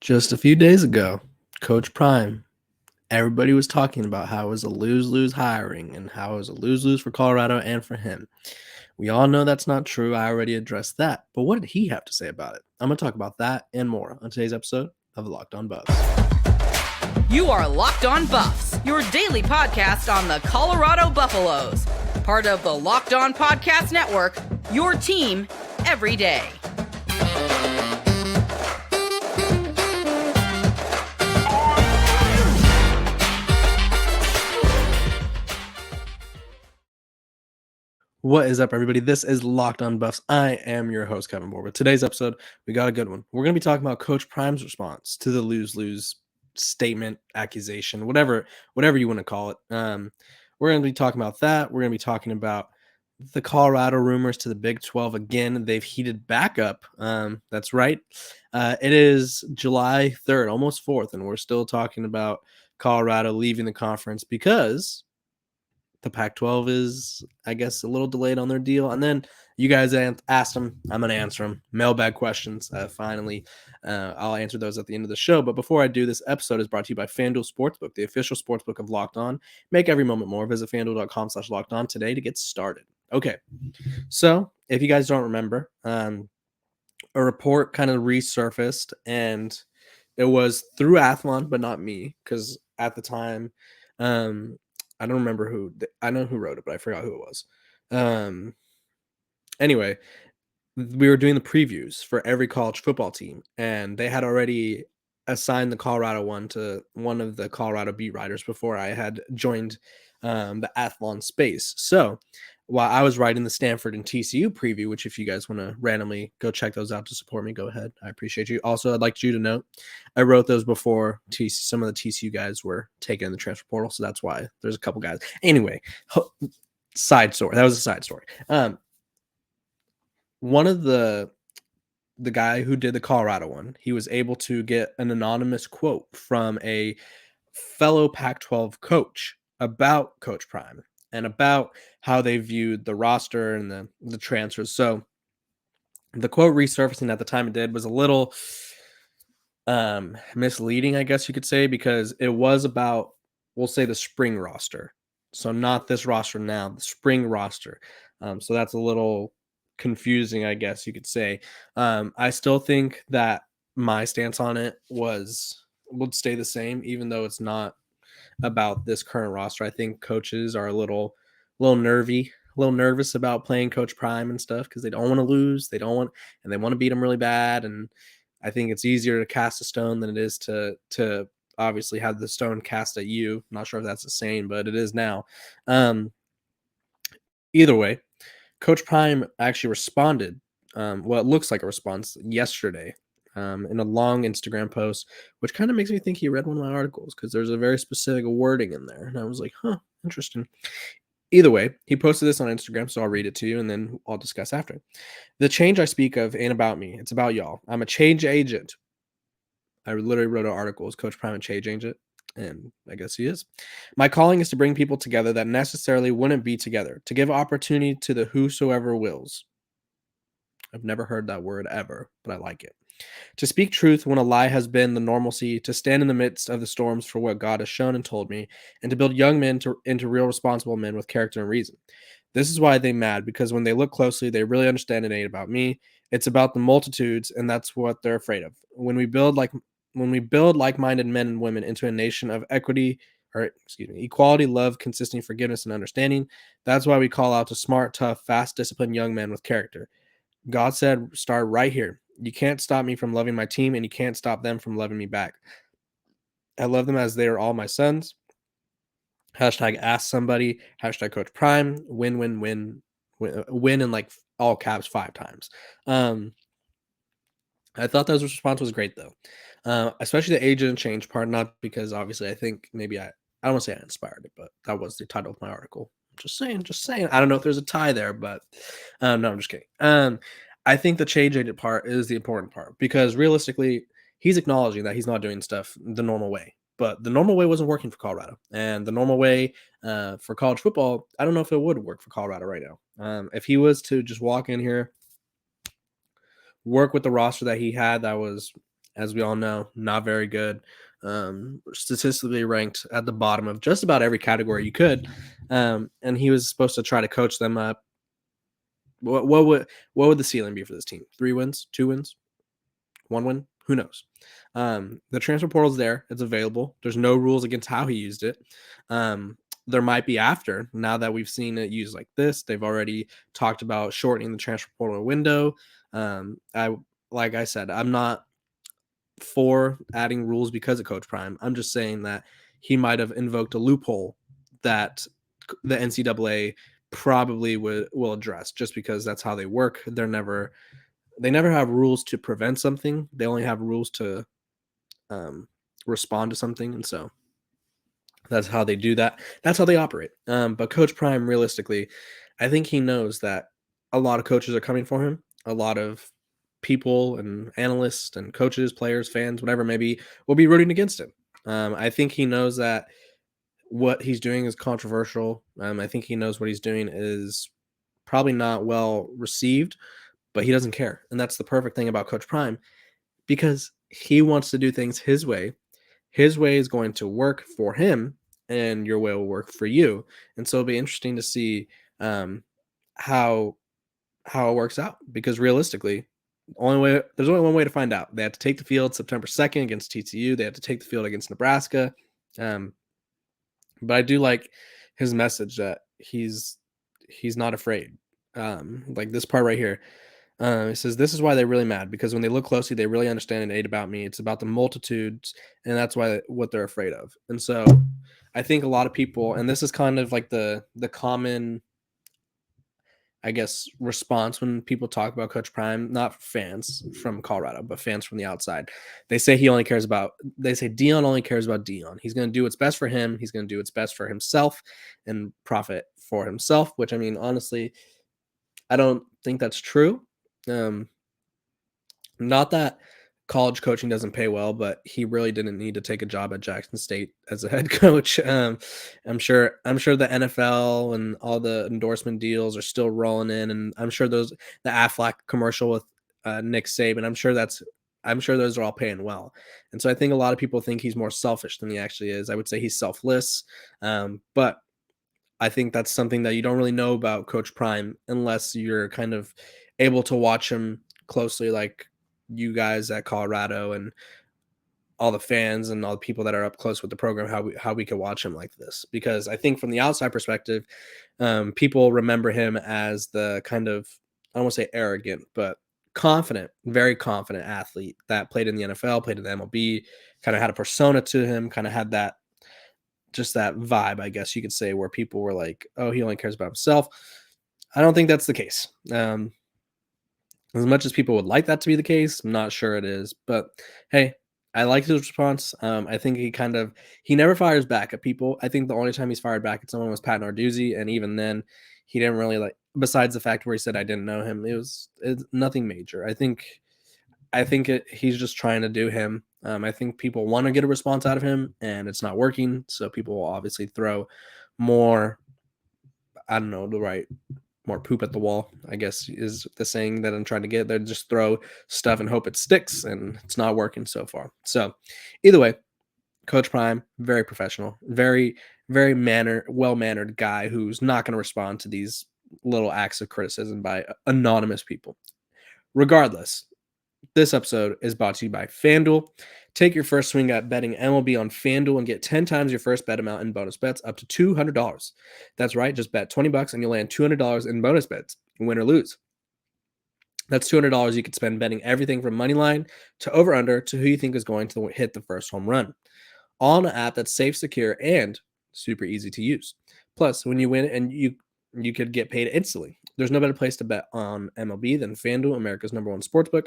Just a few days ago, Coach Prime, everybody was talking about how it was a lose-lose hiring and how it was a lose-lose for Colorado and for him. We all know that's not true. I already addressed that. But what did he have to say about it? I'm going to talk about that and more on today's episode of the Locked On Buffs. You are Locked On Buffs, your daily podcast on the Colorado Buffaloes. Part of the Locked On Podcast Network, your team every day. What is up, everybody? This is Locked On Buffs. I am your host, Kevin Moore. With today's episode, we got a good one. We're going to be talking about Coach Prime's response to the lose-lose statement, accusation, whatever you want to call it. We're going to be talking about that. We're going to be talking about the Colorado rumors to the Big 12 again. They've heated back up. That's right. It is July 3rd, almost 4th, and we're still talking about Colorado leaving the conference because the Pac-12 is, I guess, a little delayed on their deal. And then you guys asked them. I'm going to answer them. Mailbag questions. Finally, I'll answer those at the end of the show. But before I do, this episode is brought to you by FanDuel Sportsbook, the official sportsbook of Locked On. Make every moment more. Visit FanDuel.com/LockedOn today to get started. Okay, so if you guys don't remember, a report kind of resurfaced, and it was through Athlon, but not me, because at the time, I don't remember who. I know who wrote it, but I forgot who it was. Anyway, we were doing the previews for every college football team, and they had already assigned the Colorado one to one of the Colorado beat writers before I had joined the Athlon space. So while I was writing the Stanford and TCU preview, which if you guys want to randomly go check those out to support me, go ahead. I appreciate you. Also, I'd like you to note, I wrote those before some of the TCU guys were taken in the transfer portal, so that's why there's a couple guys. Anyway, side story. That was a side story. One of the guy who did the Colorado one, he was able to get an anonymous quote from a fellow Pac-12 coach about Coach Prime and about how they viewed the roster and the transfers. So the quote resurfacing at the time it did was a little misleading, I guess you could say, because it was about, we'll say, the spring roster. So not this roster now, the spring roster. So that's a little confusing, I guess you could say. I still think that my stance on it would stay the same, even though it's not about this current roster. I think coaches are a little nervous about playing Coach Prime and stuff because they don't want to lose. They want to beat them really bad. And I think it's easier to cast a stone than it is to obviously have the stone cast at you. I'm not sure if that's the same, but it is now. Either way, Coach Prime actually responded. It looks like a response yesterday in a long Instagram post, which kind of makes me think he read one of my articles because there's a very specific wording in there. And I was like, interesting. Either way, he posted this on Instagram, so I'll read it to you and then I'll discuss after. The change I speak of ain't about me. It's about y'all. I'm a change agent. I literally wrote an article. Is Coach Prime a change agent? And I guess he is. My calling is to bring people together that necessarily wouldn't be together, to give opportunity to the whosoever wills. I've never heard that word ever, but I like it. To speak truth when a lie has been the normalcy, to stand in the midst of the storms for what God has shown and told me, and to build young men into real responsible men with character and reason. This is why they mad, because when they look closely, they really understand it ain't about me. It's about the multitudes, and that's what they're afraid of. When we build like-minded men and women into a nation of equality, love, consistency, forgiveness, and understanding, that's why we call out to smart, tough, fast, disciplined young men with character. God said, start right here. You can't stop me from loving my team, and you can't stop them from loving me back. I love them as they are all my sons. Hashtag ask somebody. Hashtag Coach Prime. Win in like all caps 5 times. I thought that response was great though, especially the agent and change part. Not because obviously I think maybe I don't want to say I inspired it, but that was the title of my article. Just saying. I don't know if there's a tie there, but no, I'm just kidding. I think the change agent part is the important part because realistically, he's acknowledging that he's not doing stuff the normal way. But the normal way wasn't working for Colorado. And the normal way for college football, I don't know if it would work for Colorado right now. If he was to just walk in here, work with the roster that he had that was as we all know, not very good. Statistically ranked at the bottom of just about every category you could. And he was supposed to try to coach them up. What would the ceiling be for this team? 3 wins, 2 wins, 1 win? Who knows? The transfer portal is there. It's available. There's no rules against how he used it. There might be after, now that we've seen it used like this. They've already talked about shortening the transfer portal window. Like I said, I'm not for adding rules because of Coach Prime. I'm just saying that he might have invoked a loophole that the NCAA probably will address, just because that's how they work. They never have rules to prevent something. They only have rules to respond to something, and so that's how they do that. That's how they operate. But Coach Prime, realistically, I think he knows that a lot of coaches are coming for him. A lot of people and analysts and coaches, players, fans, whatever it may be, will be rooting against him. I think he knows that what he's doing is controversial. I think he knows what he's doing is probably not well received, but he doesn't care. And that's the perfect thing about Coach Prime, because he wants to do things his way. His way is going to work for him, and your way will work for you. And so it'll be interesting to see how it works out, because realistically, there's only one way to find out. They have to take the field September 2nd against TCU. They have to take the field against Nebraska. But I do like his message that he's not afraid. Like this part right here. It says, "This is why they're really mad, because when they look closely, they really understand and ate about me. It's about the multitudes, and that's what they're afraid of." And so I think a lot of people, and this is kind of like the common, I guess, response when people talk about Coach Prime, not fans from Colorado, but fans from the outside. They say Deion only cares about Deion. He's going to do what's best for him. He's going to do what's best for himself and profit for himself, which, I mean, honestly, I don't think that's true. Not that college coaching doesn't pay well, but he really didn't need to take a job at Jackson State as a head coach. I'm sure the NFL and all the endorsement deals are still rolling in, and I'm sure the Aflac commercial with Nick Saban, I'm sure those are all paying well. And so I think a lot of people think he's more selfish than he actually is. I would say he's selfless, but I think that's something that you don't really know about Coach Prime unless you're kind of able to watch him closely, like you guys at Colorado and all the fans and all the people that are up close with the program, how we could watch him like this. Because I think from the outside perspective, people remember him as the kind of, I don't want to say arrogant, but confident, very confident athlete that played in the NFL, played in the MLB, kind of had a persona to him, kind of had that, just that vibe, I guess you could say, where people were like, oh, he only cares about himself. I don't think that's the case. As much as people would like that to be the case, I'm not sure it is. But hey, I like his response. I think he never fires back at people. I think the only time he's fired back at someone was Pat Narduzzi, and even then, he didn't really besides the fact where he said I didn't know him, it's nothing major. I think he's just trying to do him. I think people want to get a response out of him, and it's not working. So people will obviously throw more, I don't know, more poop at the wall, I guess is the saying that I'm trying to get. They just throw stuff and hope it sticks, and it's not working so far. So either way, Coach Prime, very professional, very, very well-mannered guy who's not going to respond to these little acts of criticism by anonymous people. Regardless, this episode is brought to you by FanDuel. Take your first swing at betting MLB on FanDuel and get 10 times your first bet amount in bonus bets up to $200. That's right, just bet $20 and you'll land $200 in bonus bets, win or lose. That's $200 you could spend betting everything from money line to over-under to who you think is going to hit the first home run. All in an app that's safe, secure, and super easy to use. Plus, when you win, and you could get paid instantly. There's no better place to bet on MLB than FanDuel, America's #1 sportsbook.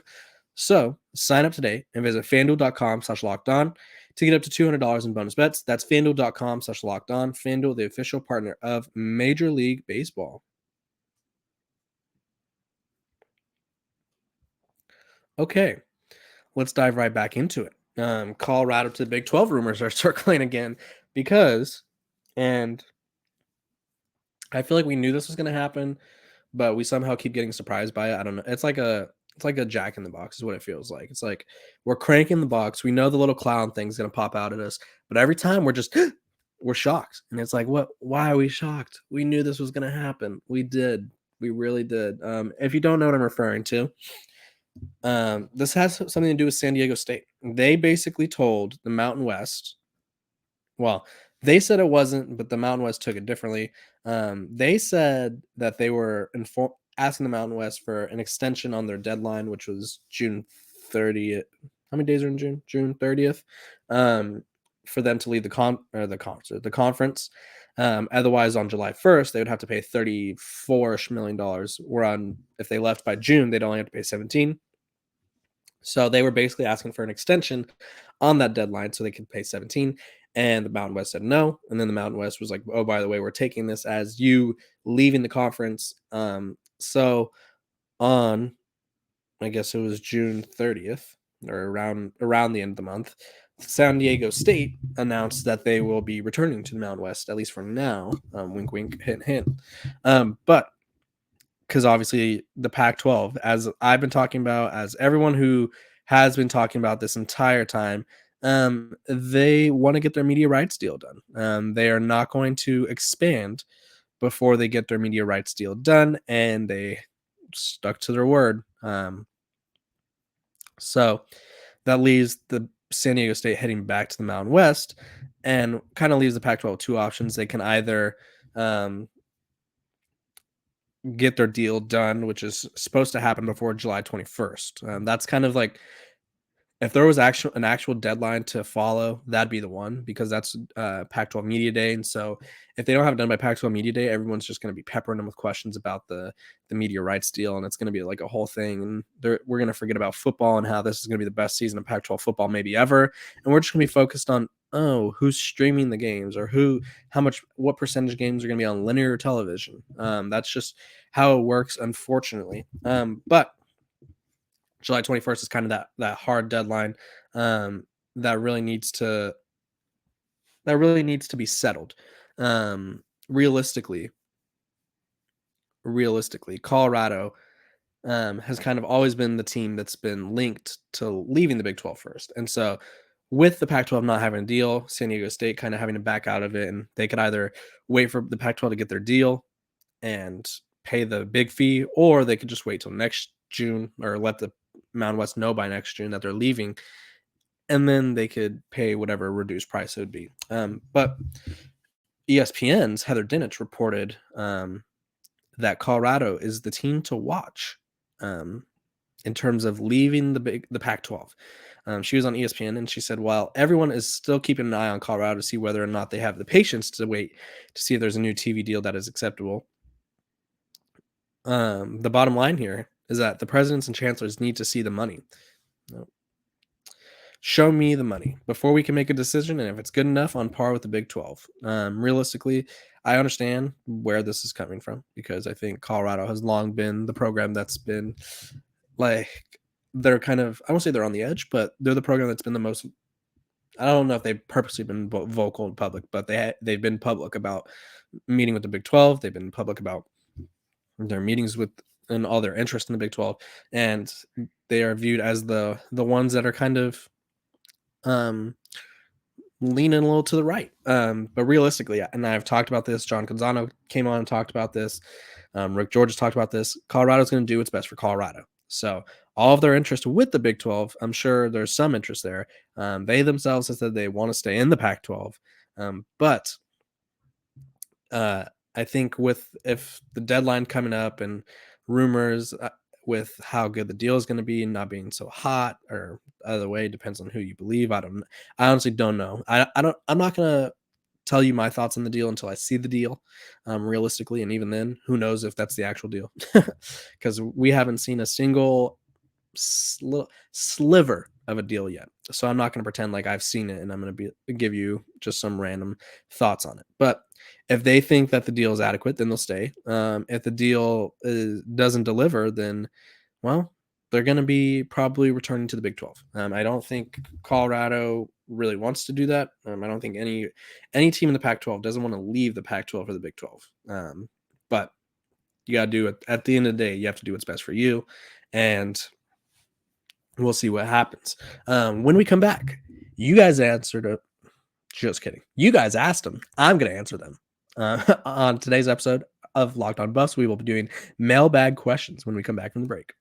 So sign up today and visit FanDuel.com/lockedon to get up to $200 in bonus bets. That's FanDuel.com/lockedon. FanDuel, the official partner of Major League Baseball. Okay, let's dive right back into it. Colorado to the Big 12 rumors are circling again and I feel like we knew this was going to happen, but we somehow keep getting surprised by it. I don't know. It's like It's like a Jack in the Box is what it feels like. It's like we're cranking the box. We know the little clown thing's gonna pop out at us, but every time we're just we're shocked, and it's like, what? Why are we shocked? We knew this was gonna happen. We did. We really did. If you don't know what I'm referring to, this has something to do with San Diego State. They basically told the Mountain West. Well, they said it wasn't, but the Mountain West took it differently. They said that they were asking the Mountain West for an extension on their deadline, which was June 30th. How many days are in June? June 30th. For them to lead the conference. Otherwise, on July 1st, they would have to pay $34 million. If they left by June, they'd only have to pay 17. So they were basically asking for an extension on that deadline so they could pay 17. And the Mountain West said no. And then the Mountain West was like, oh, by the way, we're taking this as you leaving the conference. So on, I guess it was June 30th or around the end of the month, San Diego State announced that they will be returning to the Mountain West, at least for now. Wink, wink, hint, hint. But because obviously the Pac-12, as I've been talking about, as everyone who has been talking about this entire time, they want to get their media rights deal done. They are not going to expand before they get their media rights deal done, and they stuck to their word. So that leaves the San Diego State heading back to the Mountain West, and kind of leaves the Pac-12 two options. They can either get their deal done, which is supposed to happen before July 21st. That's kind of like, if there was an actual deadline to follow, that'd be the one, because that's Pac-12 Media Day. And so if they don't have it done by Pac-12 Media Day, everyone's just going to be peppering them with questions about the media rights deal. And it's going to be like a whole thing. And we're going to forget about football and how this is going to be the best season of Pac-12 football maybe ever. And we're just going to be focused on, who's streaming the games, or what percentage games are going to be on linear television. That's just how it works, unfortunately. But July 21st is kind of that hard deadline that really needs to be settled. Realistically, Colorado has kind of always been the team that's been linked to leaving the Big 12 first. And so with the Pac-12 not having a deal, San Diego State kind of having to back out of it, and they could either wait for the Pac-12 to get their deal and pay the big fee, or they could just wait till next June, or let the Mountain West know by next June that they're leaving, and then they could pay whatever reduced price it would be. But ESPN's Heather Dinich reported that Colorado is the team to watch in terms of leaving the Pac-12. She was on ESPN, and she said, while everyone is still keeping an eye on Colorado to see whether or not they have the patience to wait to see if there's a new TV deal that is acceptable, the bottom line here is that the presidents and chancellors need to see the money. Show me the money before we can make a decision, and if it's good enough, on par with the Big 12. Realistically, I understand where this is coming from, because I think Colorado has long been the program that's been like, they're kind of, I won't say they're on the edge, but they're the program that's been the most, I don't know if they've purposely been vocal in public, but they've been public about meeting with the Big 12. They've been public about their meetings with and all their interest in the Big 12, and they are viewed as the ones that are kind of leaning a little to the right. But realistically, and I've talked about this, John Canzano came on and talked about this, Rick George has talked about this, Colorado's going to do what's best for Colorado. So all of their interest with the Big 12, I'm sure there's some interest there. They themselves have said they want to stay in the Pac-12. But I think if the deadline coming up and rumors with how good the deal is going to be and not being so hot, or either way, depends on who you believe. I honestly don't know. I'm not going to tell you my thoughts on the deal until I see the deal, realistically. And even then, who knows if that's the actual deal, because we haven't seen a single sliver of a deal yet. So I'm not going to pretend like I've seen it and I'm going to give you just some random thoughts on it. But if they think that the deal is adequate, then they'll stay. If the deal doesn't deliver, then, well, they're going to be probably returning to the Big 12. I don't think Colorado really wants to do that. I don't think any team in the Pac-12 doesn't want to leave the Pac-12 for the Big 12. But you got to do it. At the end of the day, you have to do what's best for you. And We'll see what happens. When we come back, you guys answered it. Just kidding. You guys asked them. I'm going to answer them. On today's episode of Locked On Buffs, we will be doing mailbag questions when we come back from the break.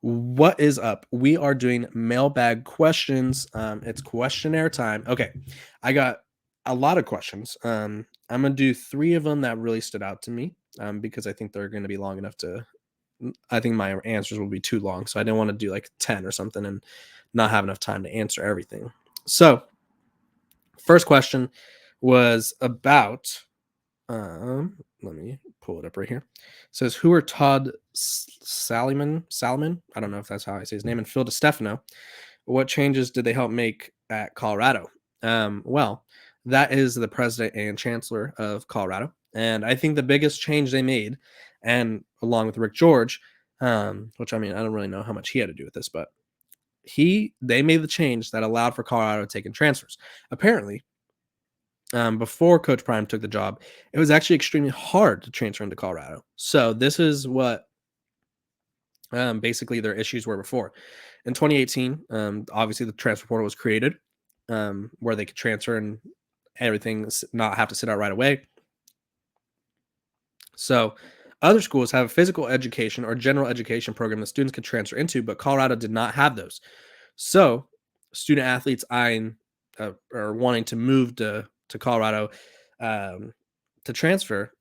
What is up? We are doing mailbag questions. It's questionnaire time. Okay, I got a lot of questions. I'm gonna do 3 of them that really stood out to me because I think they're going to be long enough to. I think my answers will be too long, so I didn't want to do like 10 or something and not have enough time to answer everything. So, first question was about. Let me pull it up right here. It says, who are Todd Salomon? I don't know if that's how I say his name. And Phil DeStefano. What changes did they help make at Colorado? Well, that is the president and chancellor of Colorado. And I think the biggest change they made, and along with Rick George, which I mean, I don't really know how much he had to do with this, but they made the change that allowed for Colorado taking transfers. Apparently, before Coach Prime took the job, it was actually extremely hard to transfer into Colorado. So this is what basically their issues were before. In 2018, obviously the transfer portal was created where they could transfer and everything not have to sit out right away. So other schools have a physical education or general education program that students could transfer into, but Colorado did not have those. So student athletes eyeing or wanting to move to Colorado to transfer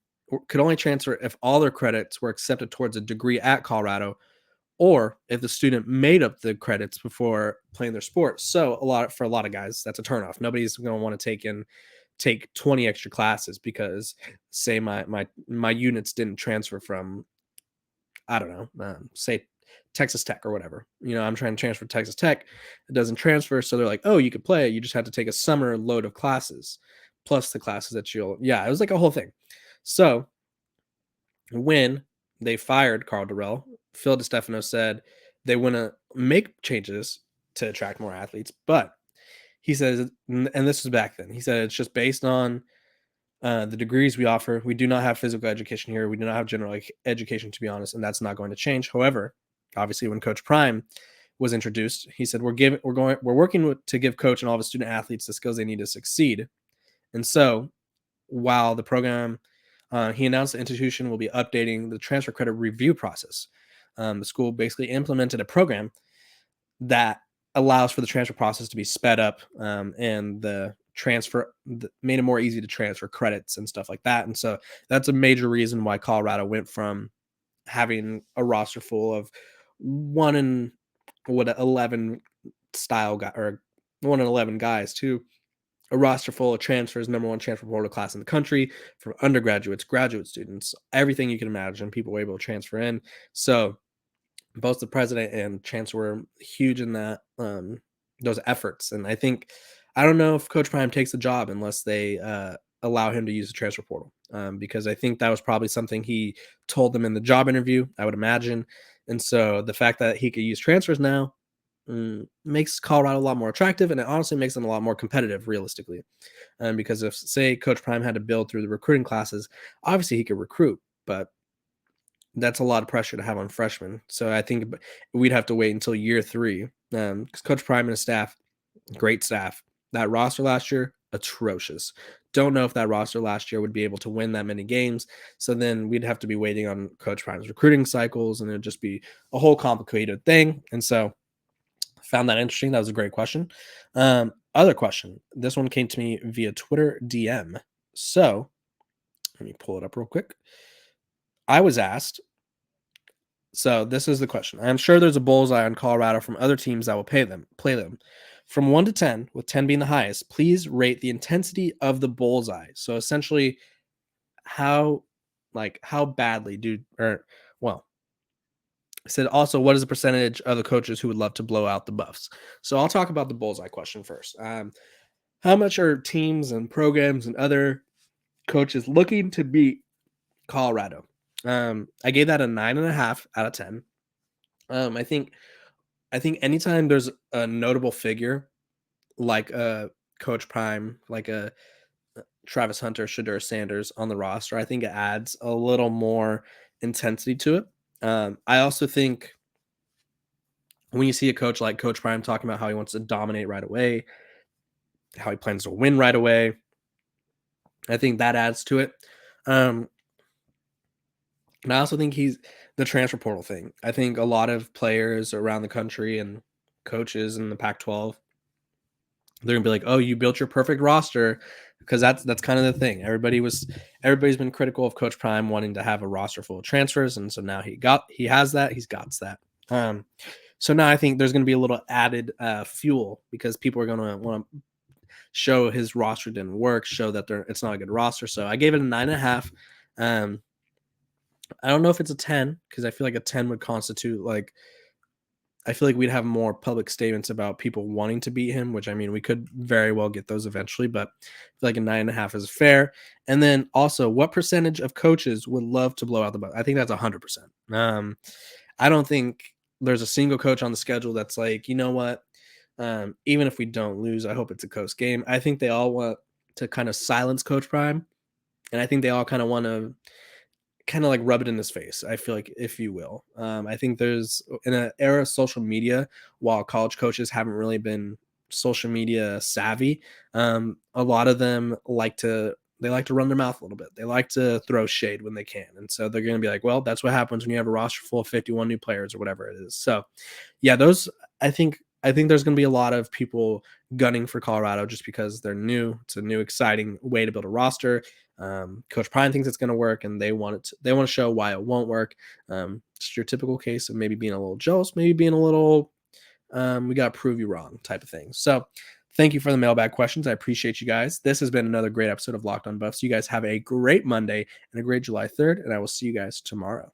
could only transfer if all their credits were accepted towards a degree at Colorado, or if the student made up the credits before playing their sport. So for a lot of guys, that's a turnoff. Nobody's going to want to take 20 extra classes because say my units didn't transfer from, I don't know, say Texas Tech or whatever. I'm trying to transfer to Texas Tech. It doesn't transfer. So they're like, oh, you could play. You just have to take a summer load of classes plus the classes that it was like a whole thing. So when they fired Carl Durrell, Phil DeStefano said they want to make changes to attract more athletes, but he says, and this was back then, he said it's just based on the degrees we offer. We do not have physical education here. We do not have general education, to be honest, and that's not going to change. However, obviously, when Coach Prime was introduced, he said we're working to give Coach and all of his student athletes the skills they need to succeed. And so, while the program, he announced the institution will be updating the transfer credit review process. The school basically implemented a program that allows for the transfer process to be sped up, and the transfer made it more easy to transfer credits and stuff like that. And so that's a major reason why Colorado went from having a roster full of 11 style guy or 1-11 guys to a roster full of transfers, number 1 transfer portal class in the country, from undergraduates, graduate students, everything you can imagine, people were able to transfer in. So both the president and chancellor were huge in that those efforts. And I don't know if Coach Prime takes the job unless they allow him to use the transfer portal, because I think that was probably something he told them in the job interview, I would imagine. And so the fact that he could use transfers now makes Colorado a lot more attractive, and it honestly makes them a lot more competitive realistically. Because if, say, Coach Prime had to build through the recruiting classes, obviously he could recruit, but that's a lot of pressure to have on freshmen. So I think we'd have to wait until year 3, because Coach Prime and his staff, great staff. That roster last year, atrocious. Don't know if that roster last year would be able to win that many games. So then we'd have to be waiting on Coach Prime's recruiting cycles, and it'd just be a whole complicated thing. And so found that interesting. That was a great question. Other question. This one came to me via Twitter DM. So let me pull it up real quick. I was asked, so this is the question. I'm sure there's a bullseye on Colorado from other teams that will play them. From 1 to 10, with 10 being the highest, please rate the intensity of the bullseye. So essentially, how badly I said also, what is the percentage of the coaches who would love to blow out the Buffs? So I'll talk about the bullseye question first. How much are teams and programs and other coaches looking to beat Colorado? I gave that a 9.5 out of 10. I think anytime there's a notable figure like a Coach Prime, like a Travis Hunter, Shedeur Sanders on the roster, I think it adds a little more intensity to it. I also think when you see a coach like Coach Prime talking about how he wants to dominate right away, how he plans to win right away, I think that adds to it. And I also think he's the transfer portal thing. I think a lot of players around the country and coaches in the Pac-12, they're gonna be like, "Oh, you built your perfect roster," because that's kind of the thing. Everybody's been critical of Coach Prime wanting to have a roster full of transfers, and so now he has that. He's got that. So now I think there's going to be a little added fuel because people are going to want to show his roster didn't work, show that it's not a good roster. So I gave it a 9.5. I don't know if it's a 10 because I feel like a 10 would constitute I feel like we'd have more public statements about people wanting to beat him, which I mean we could very well get those eventually, but I feel like a 9.5 is fair. And then also, what percentage of coaches would love to blow out the Bucks? I think that's 100%. I don't think there's a single coach on the schedule that's like, you know what? Even if we don't lose, I hope it's a close game. I think they all want to kind of silence Coach Prime, and I think they all kind of want to like rub it in his face. I feel like, if you will. I think there's in an era of social media, while college coaches haven't really been social media savvy, a lot of them like to run their mouth a little bit. They like to throw shade when they can. And so they're going to be like, well, that's what happens when you have a roster full of 51 new players or whatever it is. So yeah, I think there's going to be a lot of people gunning for Colorado just because they're new. It's a new, exciting way to build a roster. Coach Prime thinks it's going to work, and they want to show why it won't work. Just your typical case of maybe being a little jealous, maybe being a little, we got to prove you wrong type of thing. So thank you for the mailbag questions. I appreciate you guys. This has been another great episode of Locked on Buffs. You guys have a great Monday and a great July 3rd, and I will see you guys tomorrow.